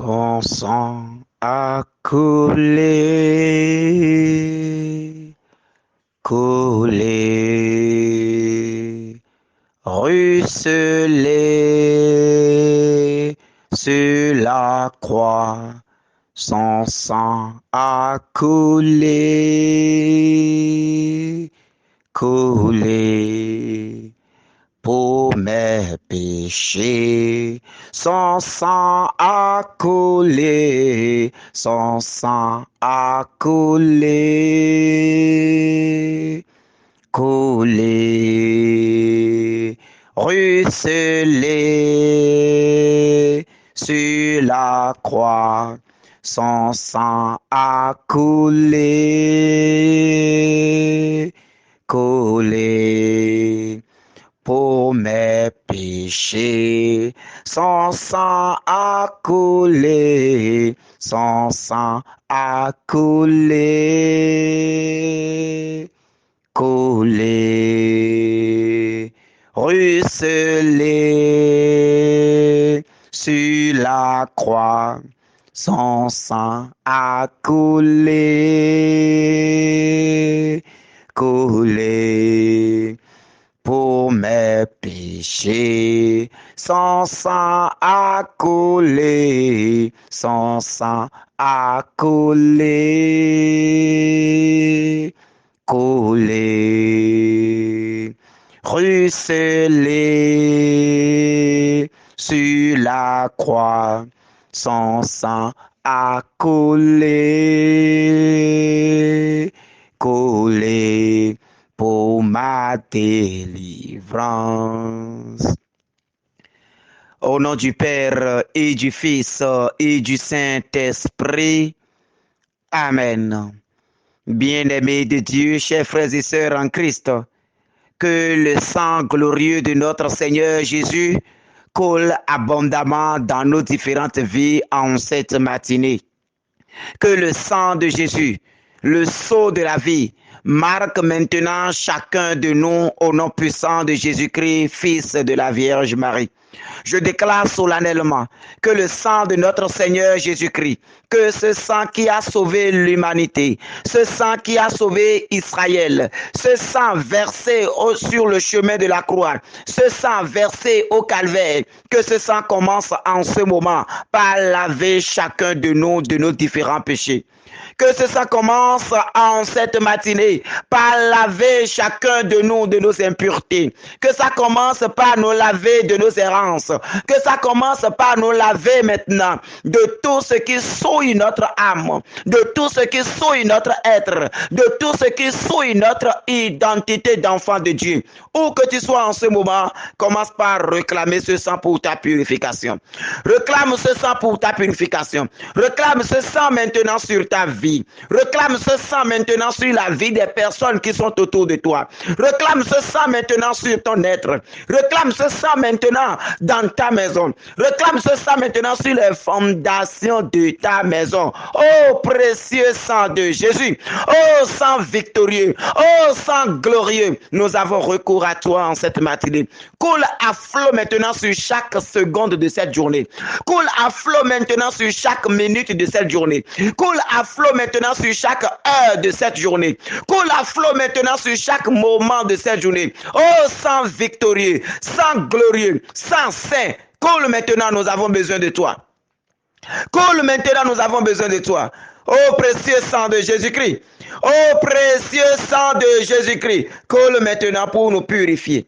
Son sang a coulé, coulé, ruisselé sur la croix. Son sang a coulé, coulé pour mes péchés. Son sang a coulé, son sang a coulé, coulé, ruisselé sur la croix. Son sang a coulé, coulé pour mes péchés. Son sang a coulé, son sang a coulé, coulé, ruisselé sur la croix. Son sang a coulé, coulé pour mes péchés. Son sang a coulé, son sang a coulé, coulé, ruisselé sur la croix. Son sang a coulé, coulé pour ma délivrance. Au nom du Père et du Fils et du Saint-Esprit. Amen. Bien-aimés de Dieu, chers frères et sœurs en Christ, que le sang glorieux de notre Seigneur Jésus coule abondamment dans nos différentes vies en cette matinée. Que le sang de Jésus, le sceau de la vie, marque maintenant chacun de nous au nom puissant de Jésus-Christ, Fils de la Vierge Marie. Je déclare solennellement que le sang de notre Seigneur Jésus-Christ, que ce sang qui a sauvé l'humanité, ce sang qui a sauvé Israël, ce sang versé sur le chemin de la croix, ce sang versé au calvaire, que ce sang commence en ce moment par laver chacun de nous de nos différents péchés. Que ce sang commence en cette matinée par laver chacun de nous de nos impuretés. Que ça commence par nous laver de nos errances. Que ça commence par nous laver maintenant de tout ce qui souille notre âme, de tout ce qui souille notre être, de tout ce qui souille notre identité d'enfant de Dieu. Où que tu sois en ce moment, commence par réclamer ce sang pour ta purification. Réclame ce sang pour ta purification. Réclame ce sang maintenant sur ta vie. Réclame ce sang maintenant sur la vie des personnes qui sont autour de toi. Réclame ce sang maintenant sur ton être. Réclame ce sang maintenant dans ta maison. Réclame ce sang maintenant sur les fondations de ta maison. Oh précieux sang de Jésus. Oh sang victorieux. Oh sang glorieux. Nous avons recours à toi en cette matinée. Coule à flot maintenant sur chaque seconde de cette journée. Coule à flot maintenant sur chaque minute de cette journée. Coule à flot maintenant sur chaque heure de cette journée. Coule à flot maintenant sur chaque moment de cette journée. Oh, sang victorieux, sang glorieux, sang saint. Coule maintenant, nous avons besoin de toi. Coule maintenant, nous avons besoin de toi. Oh, précieux sang de Jésus-Christ. Oh, précieux sang de Jésus-Christ. Coule maintenant pour nous purifier.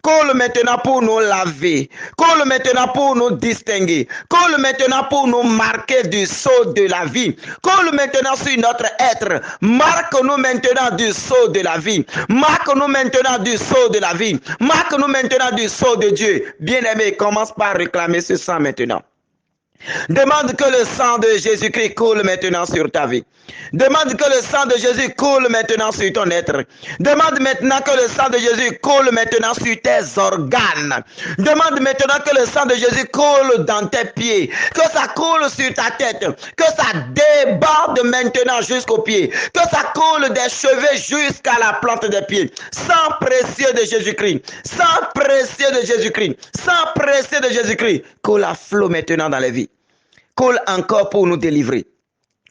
Coule maintenant pour nous laver. Coule maintenant pour nous distinguer. Coule maintenant pour nous marquer du sceau de la vie. Coule maintenant sur notre être. Marque-nous maintenant du sceau de la vie. Marque-nous maintenant du sceau de la vie. Marque-nous maintenant du sceau de Dieu. Bien-aimé, commence par réclamer ce sang maintenant. Demande que le sang de Jésus-Christ coule maintenant sur ta vie. Demande que le sang de Jésus coule maintenant sur ton être. Demande maintenant que le sang de Jésus coule maintenant sur tes organes. Demande maintenant que le sang de Jésus coule dans tes pieds. Que ça coule sur ta tête. Que ça déborde maintenant jusqu'aux pieds. Que ça coule des cheveux jusqu'à la plante des pieds. Sang précieux de Jésus-Christ. Sang précieux de Jésus-Christ. Sang précieux de Jésus-Christ. Coule à flot maintenant dans les vies. Coule encore pour nous délivrer.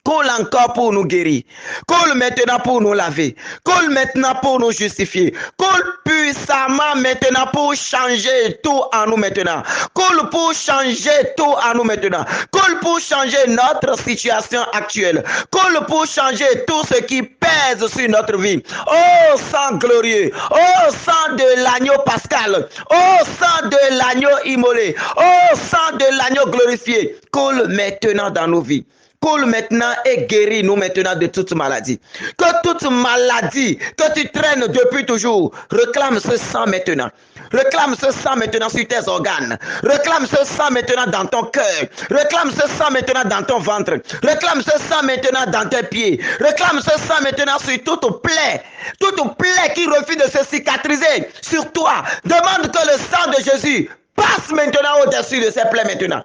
Coule encore pour nous guérir. Coule maintenant pour nous laver. Coule maintenant pour nous justifier. Coule puissamment maintenant pour changer tout en nous maintenant. Coule pour changer tout en nous maintenant. Coule pour changer notre situation actuelle. Coule pour changer tout ce qui pèse sur notre vie. Oh sang glorieux. Oh sang de l'agneau pascal. Oh sang de l'agneau immolé. Oh sang de l'agneau glorifié. Coule maintenant dans nos vies. Coule maintenant et guéris-nous maintenant de toute maladie. Que toute maladie que tu traînes depuis toujours, réclame ce sang maintenant. Réclame ce sang maintenant sur tes organes. Réclame ce sang maintenant dans ton cœur. Réclame ce sang maintenant dans ton ventre. Réclame ce sang maintenant dans tes pieds. Réclame ce sang maintenant sur toute plaie. Toute plaie qui refuse de se cicatriser sur toi. Demande que le sang de Jésus passe maintenant au-dessus de ces plaies maintenant.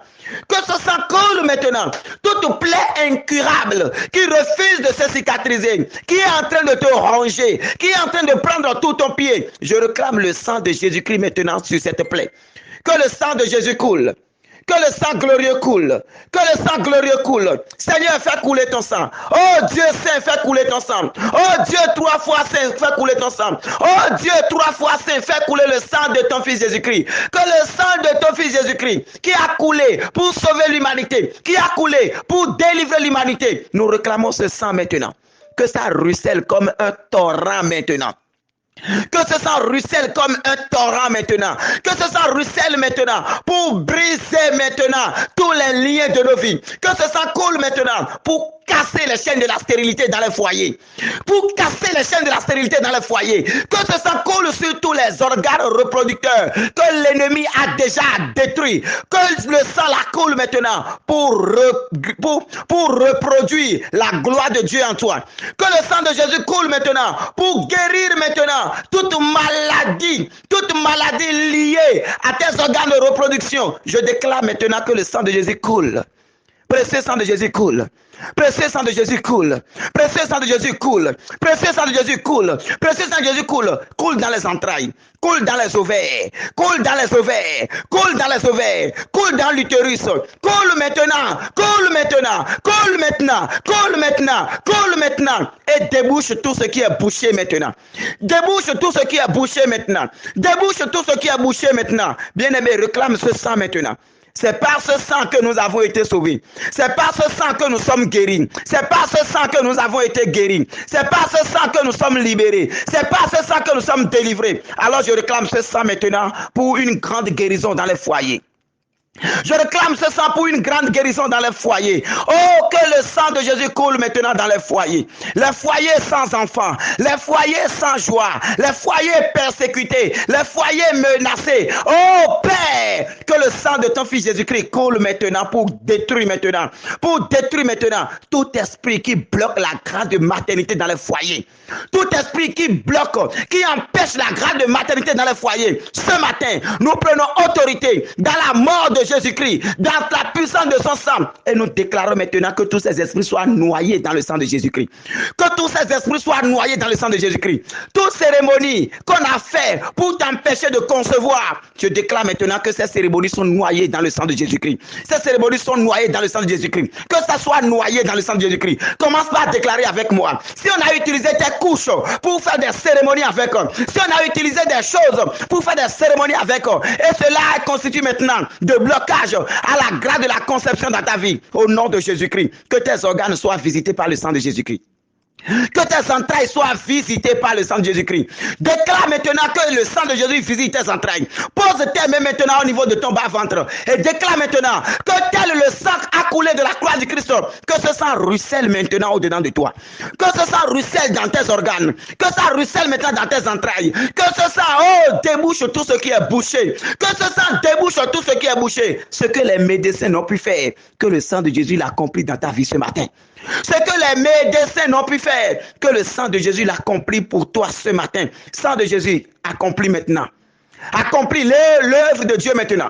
Que ce sang coule maintenant. Toute plaie incurable qui refuse de se cicatriser, qui est en train de te ronger, qui est en train de prendre tout ton pied. Je réclame le sang de Jésus-Christ maintenant sur cette plaie. Que le sang de Jésus coule. Que le sang glorieux coule. Que le sang glorieux coule. Seigneur, fais couler ton sang. Oh Dieu saint, fais couler ton sang. Oh Dieu 3 fois saint, fais couler ton sang. Oh Dieu 3 fois saint, fais couler le sang de ton fils Jésus-Christ. Que le sang de ton fils Jésus-Christ, qui a coulé pour sauver l'humanité, qui a coulé pour délivrer l'humanité, nous réclamons ce sang maintenant. Que ça ruisselle comme un torrent maintenant. Que ce sang ruisselle comme un torrent maintenant. Que ce sang ruisselle maintenant pour briser maintenant tous les liens de nos vies. Que ce sang coule maintenant pour casser les chaînes de la stérilité dans les foyers. Pour casser les chaînes de la stérilité dans les foyers. Que ce sang coule sur tous les organes reproducteurs que l'ennemi a déjà détruits. Que le sang la coule maintenant pour reproduire la gloire de Dieu en toi. Que le sang de Jésus coule maintenant pour guérir maintenant toute maladie liée à tes organes de reproduction. Je déclare maintenant que le sang de Jésus coule. Précieux sang de Jésus coule. Précieux sang de Jésus coule. Précieux sang de Jésus coule. Précieux sang de Jésus coule. Précieux sang de Jésus coule. Coule dans les entrailles. Coule dans les ovaires. Coule dans les ovaires. Coule dans les ovaires. Coule dans l'utérus. Coule maintenant. Coule maintenant. Coule maintenant. Coule maintenant. Coule maintenant. Et débouche tout ce qui est bouché maintenant. Débouche tout ce qui est bouché maintenant. Débouche tout ce qui est bouché maintenant. Bien-aimé, réclame ce sang maintenant. C'est par ce sang que nous avons été sauvés. C'est par ce sang que nous sommes guéris. C'est par ce sang que nous avons été guéris. C'est par ce sang que nous sommes libérés. C'est par ce sang que nous sommes délivrés. Alors je réclame ce sang maintenant pour une grande guérison dans les foyers. Je réclame ce sang pour une grande guérison dans les foyers. Oh, que le sang de Jésus coule maintenant dans les foyers. Les foyers sans enfants, les foyers sans joie, les foyers persécutés, les foyers menacés. Oh, Père, que le sang de ton fils Jésus-Christ coule maintenant pour détruire maintenant tout esprit qui bloque la grâce de maternité dans les foyers. Tout esprit qui bloque, qui empêche la grâce de maternité dans les foyers. Ce matin, nous prenons autorité dans la mort de Jésus-Christ, dans la puissance de son sang. Et nous déclarons maintenant que tous ces esprits soient noyés dans le sang de Jésus-Christ. Que tous ces esprits soient noyés dans le sang de Jésus-Christ. Toutes cérémonies qu'on a fait pour t'empêcher de concevoir, je déclare maintenant que ces cérémonies sont noyées dans le sang de Jésus-Christ. Ces cérémonies sont noyées dans le sang de Jésus-Christ. Que ça soit noyé dans le sang de Jésus-Christ. Commence par déclarer avec moi. Si on a utilisé tes couches pour faire des cérémonies avec eux, si on a utilisé des choses pour faire des cérémonies avec eux, et cela constitue maintenant de blocage à la grâce de la conception dans ta vie, au nom de Jésus-Christ, que tes organes soient visités par le sang de Jésus-Christ. Que tes entrailles soient visitées par le sang de Jésus-Christ. Déclare maintenant que le sang de Jésus visite tes entrailles. Pose tes mains maintenant au niveau de ton bas-ventre. Et déclare maintenant que tel le sang a coulé de la croix du Christ, que ce sang ruisselle maintenant au-dedans de toi. Que ce sang ruisselle dans tes organes. Que ça ruisselle maintenant dans tes entrailles. Que ce sang, débouche tout ce qui est bouché. Que ce sang débouche tout ce qui est bouché. Ce que les médecins n'ont pu faire, que le sang de Jésus l'accomplit dans ta vie ce matin. Ce que les médecins n'ont pu faire, que le sang de Jésus l'accomplit pour toi ce matin. Sang de Jésus accomplit maintenant. Accomplit l'œuvre de Dieu maintenant.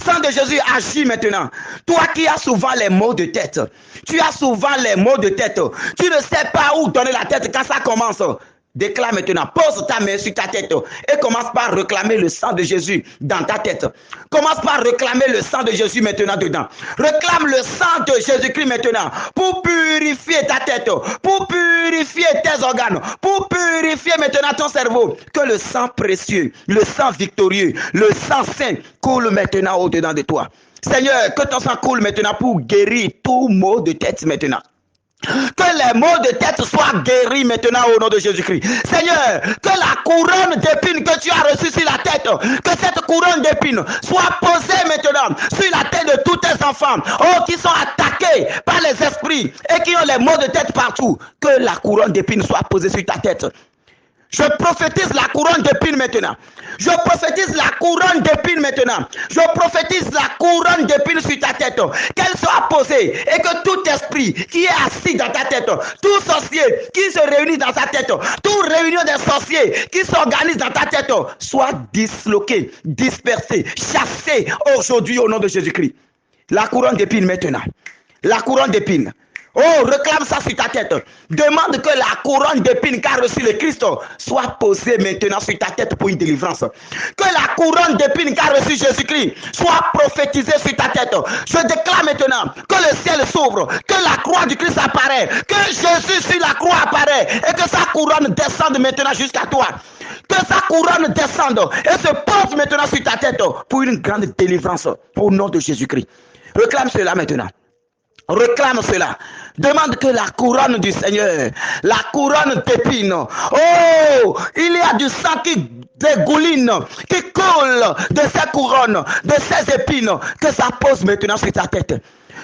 Sang de Jésus agit maintenant. Toi qui as souvent les maux de tête, tu as souvent les maux de tête. Tu ne sais pas où donner la tête quand ça commence. Déclare maintenant, pose ta main sur ta tête et commence par réclamer le sang de Jésus dans ta tête. Commence par réclamer le sang de Jésus maintenant dedans. Réclame le sang de Jésus-Christ maintenant pour purifier ta tête, pour purifier tes organes, pour purifier maintenant ton cerveau. Que le sang précieux, le sang victorieux, le sang saint coule maintenant au-dedans de toi. Seigneur, que ton sang coule maintenant pour guérir tout maux de tête maintenant. Que les maux de tête soient guéris maintenant au nom de Jésus-Christ. Seigneur, que la couronne d'épines que tu as reçue sur la tête, que cette couronne d'épines soit posée maintenant sur la tête de tous tes enfants, qui sont attaqués par les esprits et qui ont les maux de tête partout. Que la couronne d'épines soit posée sur ta tête. Je prophétise la couronne d'épines maintenant. Je prophétise la couronne d'épines maintenant. Je prophétise la couronne d'épines sur ta tête. Qu'elle soit posée et que tout esprit qui est assis dans ta tête, tout sorcier qui se réunit dans ta tête, toute réunion des sorciers qui s'organise dans ta tête, soit disloqué, dispersé, chassé aujourd'hui au nom de Jésus-Christ. La couronne d'épines maintenant. La couronne d'épines. Oh, réclame ça sur ta tête. Demande que la couronne d'épines qu'a reçu le Christ soit posée maintenant sur ta tête pour une délivrance. Que la couronne d'épines qu'a reçu Jésus-Christ soit prophétisée sur ta tête. Je déclare maintenant que le ciel s'ouvre, que la croix du Christ apparaît, que Jésus sur la croix apparaît et que sa couronne descende maintenant jusqu'à toi. Que sa couronne descende et se pose maintenant sur ta tête pour une grande délivrance au nom de Jésus-Christ. Réclame cela maintenant. Réclame cela. Demande que la couronne du Seigneur, la couronne d'épines, oh, il y a du sang qui dégouline, qui coule de ces couronnes, de ces épines, que ça pose maintenant sur ta tête.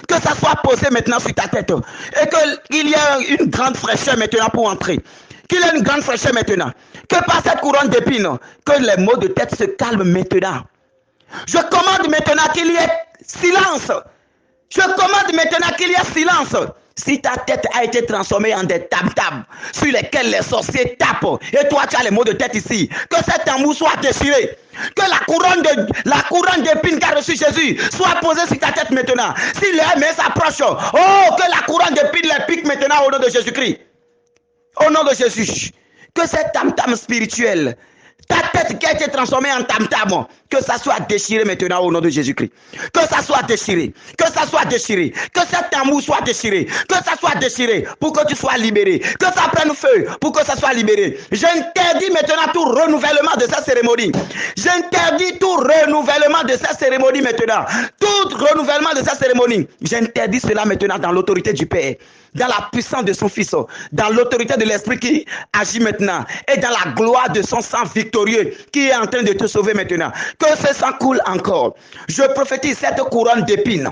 Que ça soit posé maintenant sur ta tête. Et qu'il y ait une grande fraîcheur maintenant pour entrer. Qu'il y ait une grande fraîcheur maintenant. Que par cette couronne d'épines, que les maux de tête se calment maintenant. Je commande maintenant qu'il y ait silence. Je commande maintenant qu'il y ait silence. Si ta tête a été transformée en des tam-tams sur lesquels les sorciers tapent, et toi tu as les maux de tête ici, que cet tambour soit déchiré. Que la couronne d'épines qu'a reçu Jésus soit posée sur ta tête maintenant. Si les mains s'approchent, oh, que la couronne d'épines les pique maintenant au nom de Jésus-Christ. Au nom de Jésus. Que cet tam-tam spirituel, ta tête qui a été transformée en tam-tam, que ça soit déchiré maintenant au nom de Jésus-Christ. Que ça soit déchiré. Que ça soit déchiré. Que cet amour soit déchiré. Que ça soit déchiré pour que tu sois libéré. Que ça prenne feu pour que ça soit libéré. J'interdis maintenant tout renouvellement de cette cérémonie. J'interdis tout renouvellement de cette cérémonie maintenant. Tout renouvellement de cette cérémonie. J'interdis cela maintenant dans l'autorité du Père. Dans la puissance de son Fils, dans l'autorité de l'Esprit qui agit maintenant, et dans la gloire de son sang victorieux qui est en train de te sauver maintenant. Que ce sang coule encore. Je prophétise cette couronne d'épines.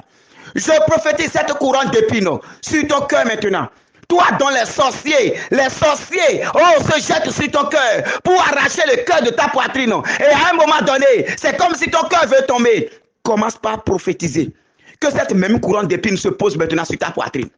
Je prophétise cette couronne d'épines sur ton cœur maintenant. Toi dont les sorciers, se jettent sur ton cœur pour arracher le cœur de ta poitrine. Et à un moment donné, c'est comme si ton cœur veut tomber. Commence par prophétiser. Que cette même couronne d'épines se pose maintenant sur ta poitrine.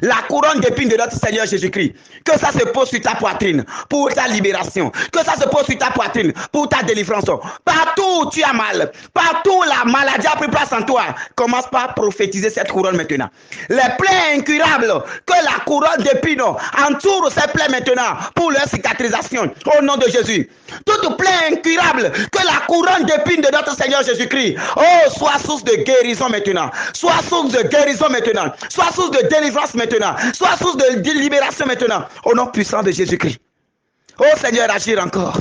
La couronne d'épines de notre Seigneur Jésus-Christ, que ça se pose sur ta poitrine pour ta libération, que ça se pose sur ta poitrine pour ta délivrance. Partout où tu as mal, partout où la maladie a pris place en toi, commence par prophétiser cette couronne maintenant. Les plaies incurables, que la couronne d'épines entoure ces plaies maintenant pour leur cicatrisation au nom de Jésus. Toute plaie incurable, que la couronne d'épines de notre Seigneur Jésus-Christ, oh, soit source de guérison maintenant, soit source de guérison maintenant, soit source de délivrance maintenant, soit source de libération maintenant, au nom puissant de Jésus-Christ. Oh Seigneur, agir encore.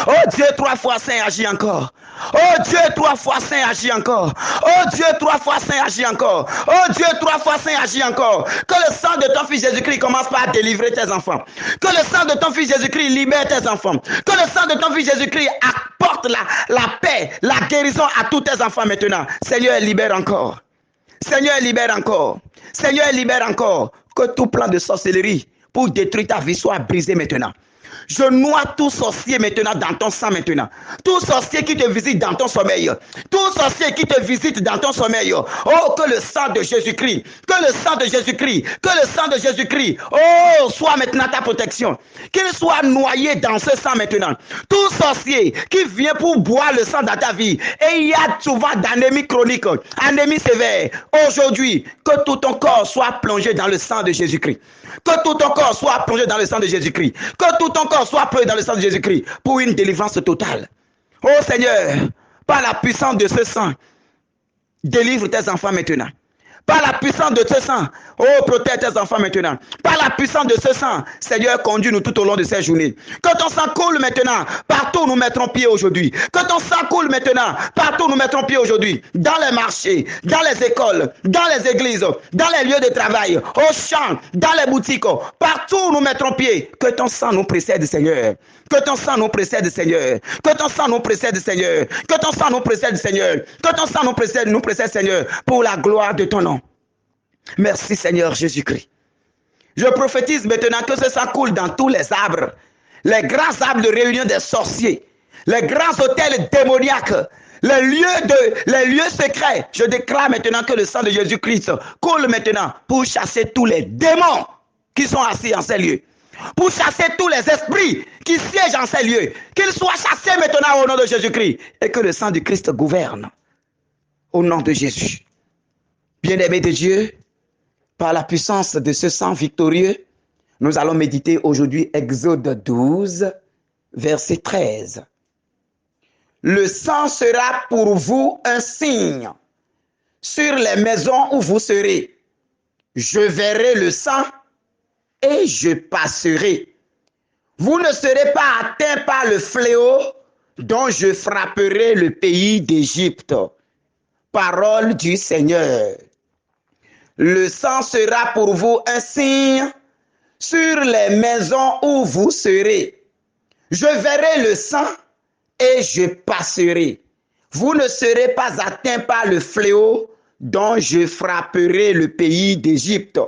Oh Dieu, 3 fois saint, agis encore. Oh Dieu, 3 fois saint, agis encore. Oh Dieu, 3 fois saint, agis encore. Oh Dieu, 3 fois saint, agis encore. Que le sang de ton Fils Jésus-Christ commence par délivrer tes enfants. Que le sang de ton Fils Jésus-Christ libère tes enfants. Que le sang de ton Fils Jésus-Christ apporte la paix, la guérison à tous tes enfants maintenant. Seigneur, libère encore. Seigneur, libère encore. Seigneur, libère encore. Que tout plan de sorcellerie pour détruire ta vie soit brisé maintenant. Je noie tout sorcier maintenant dans ton sang maintenant. Tout sorcier qui te visite dans ton sommeil. Tout sorcier qui te visite dans ton sommeil. Oh, que le sang de Jésus-Christ, que le sang de Jésus-Christ, que le sang de Jésus-Christ, oh, soit maintenant ta protection. Qu'il soit noyé dans ce sang maintenant. Tout sorcier qui vient pour boire le sang dans ta vie, et il y a souvent d'anémie chronique, anémie sévère. Aujourd'hui, que tout ton corps soit plongé dans le sang de Jésus-Christ. Que tout ton corps soit plongé dans le sang de Jésus-Christ. Que tout ton corps soit plongé dans le sang de Jésus-Christ pour une délivrance totale. Oh Seigneur, par la puissance de ce sang, délivre tes enfants maintenant. Par la puissance de ce sang, oh, protège tes enfants maintenant. Par la puissance de ce sang, Seigneur, conduis-nous tout au long de ces journées. Que ton sang coule maintenant, partout où nous mettrons pied aujourd'hui. Que ton sang coule maintenant, partout où nous mettrons pied aujourd'hui. Dans les marchés, dans les écoles, dans les églises, dans les lieux de travail, au champ, dans les boutiques, partout où nous mettrons pied. Que ton sang nous précède, Seigneur. Que ton sang nous précède, Seigneur. Que ton sang nous précède, Seigneur. Que ton sang nous précède, Seigneur. Que ton sang nous précède, Seigneur, pour la gloire de ton nom. Merci Seigneur Jésus-Christ. Je prophétise maintenant que ce sang coule dans tous les arbres, les grands arbres de réunion des sorciers, les grands hôtels démoniaques, les lieux secrets. Je déclare maintenant que le sang de Jésus-Christ coule maintenant pour chasser tous les démons qui sont assis en ces lieux, pour chasser tous les esprits qui siègent en ces lieux, qu'ils soient chassés maintenant au nom de Jésus-Christ et que le sang du Christ gouverne au nom de Jésus. Bien-aimés de Dieu, par la puissance de ce sang victorieux, nous allons méditer aujourd'hui Exode 12, verset 13. Le sang sera pour vous un signe sur les maisons où vous serez. Je verrai le sang et je passerai. Vous ne serez pas atteints par le fléau dont je frapperai le pays d'Égypte. Parole du Seigneur. Le sang sera pour vous un signe sur les maisons où vous serez. Je verrai le sang et je passerai. Vous ne serez pas atteints par le fléau dont je frapperai le pays d'Égypte.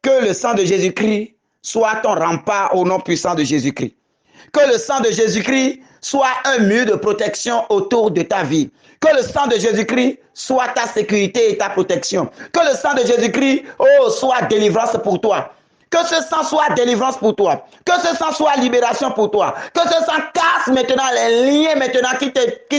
Que le sang de Jésus-Christ soit ton rempart au nom puissant de Jésus-Christ. Que le sang de Jésus-Christ soit un mur de protection autour de ta vie. Que le sang de Jésus-Christ soit ta sécurité et ta protection. Que le sang de Jésus-Christ, oh, soit délivrance pour toi. Que ce sang soit délivrance pour toi. Que ce sang soit libération pour toi. Que ce sang casse maintenant les liens maintenant qui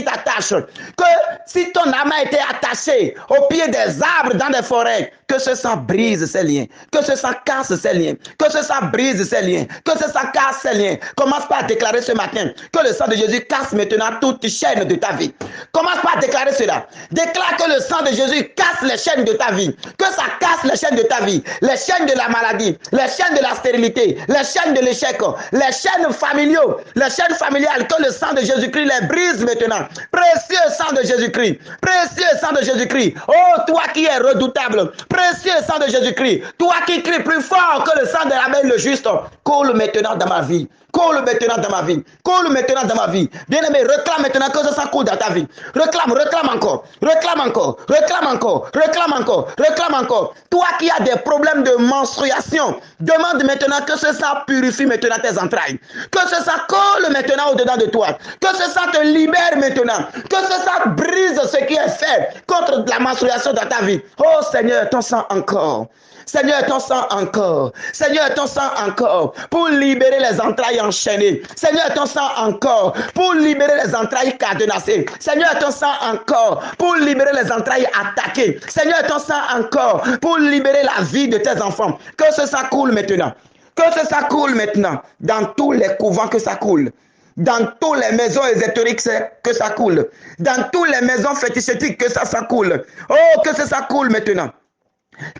t'attachent. Que si ton âme a été attachée au pied des arbres dans des forêts, que ce sang brise ces liens. Que ce sang casse ces liens. Que ce sang brise ces liens. Que ce sang casse ces liens. Commence par déclarer ce matin que le sang de Jésus casse maintenant toute chaîne de ta vie. Commence par déclarer cela. Déclare que le sang de Jésus casse les chaînes de ta vie. Que ça casse les chaînes de ta vie. Les chaînes de la maladie. Les chaînes de la stérilité, les chaînes de l'échec, les chaînes familiaux, les chaînes familiales, que le sang de Jésus-Christ les brise maintenant. Précieux sang de Jésus-Christ, précieux sang de Jésus-Christ. Oh, toi qui es redoutable, précieux sang de Jésus-Christ, toi qui cries plus fort que le sang de la main le juste, coule maintenant dans ma vie. Coule maintenant dans ma vie. Coule maintenant dans ma vie. Bien-aimé, réclame maintenant que ce sang coule dans ta vie. Réclame encore. Réclame encore. Réclame encore. Réclame encore. Réclame encore. Toi qui as des problèmes de menstruation, demande maintenant que ce sang purifie maintenant tes entrailles. Que ce sang coule maintenant au-dedans de toi. Que ce sang te libère maintenant. Que ce sang brise ce qui est fait contre la menstruation dans ta vie. Oh Seigneur, ton sang encore. Seigneur, ton sang encore. Seigneur, ton sang encore. Pour libérer les entrailles enchaînées. Seigneur, ton sang encore. Pour libérer les entrailles cadenassées. Seigneur, ton sang encore. Pour libérer les entrailles attaquées. Seigneur, ton sang encore. Pour libérer la vie de tes enfants. Que ce sang coule maintenant. Que ce sang coule maintenant. Dans tous les couvents que ça coule. Dans toutes les maisons ésotériques que ça coule. Dans toutes les maisons fétichétiques que ça coule. Oh, que ce sang coule maintenant.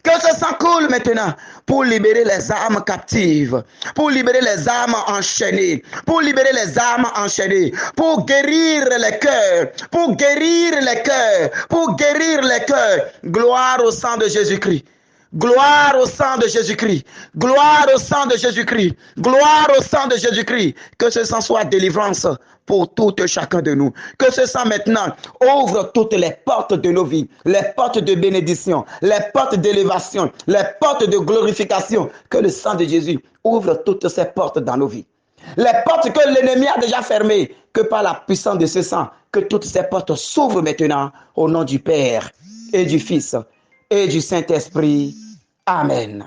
Que ce sang coule maintenant pour libérer les âmes captives, pour libérer les âmes enchaînées, pour libérer les âmes enchaînées, pour guérir les cœurs, pour guérir les cœurs, pour guérir les cœurs. Gloire au sang de Jésus-Christ. Gloire au sang de Jésus-Christ. Gloire au sang de Jésus-Christ. Gloire au sang de Jésus-Christ. Que ce sang soit délivrance pour tout chacun de nous. Que ce sang maintenant ouvre toutes les portes de nos vies, les portes de bénédiction, les portes d'élévation, les portes de glorification. Que le sang de Jésus ouvre toutes ces portes dans nos vies. Les portes que l'ennemi a déjà fermées, que par la puissance de ce sang, que toutes ces portes s'ouvrent maintenant au nom du Père et du Fils et du Saint-Esprit. Amen.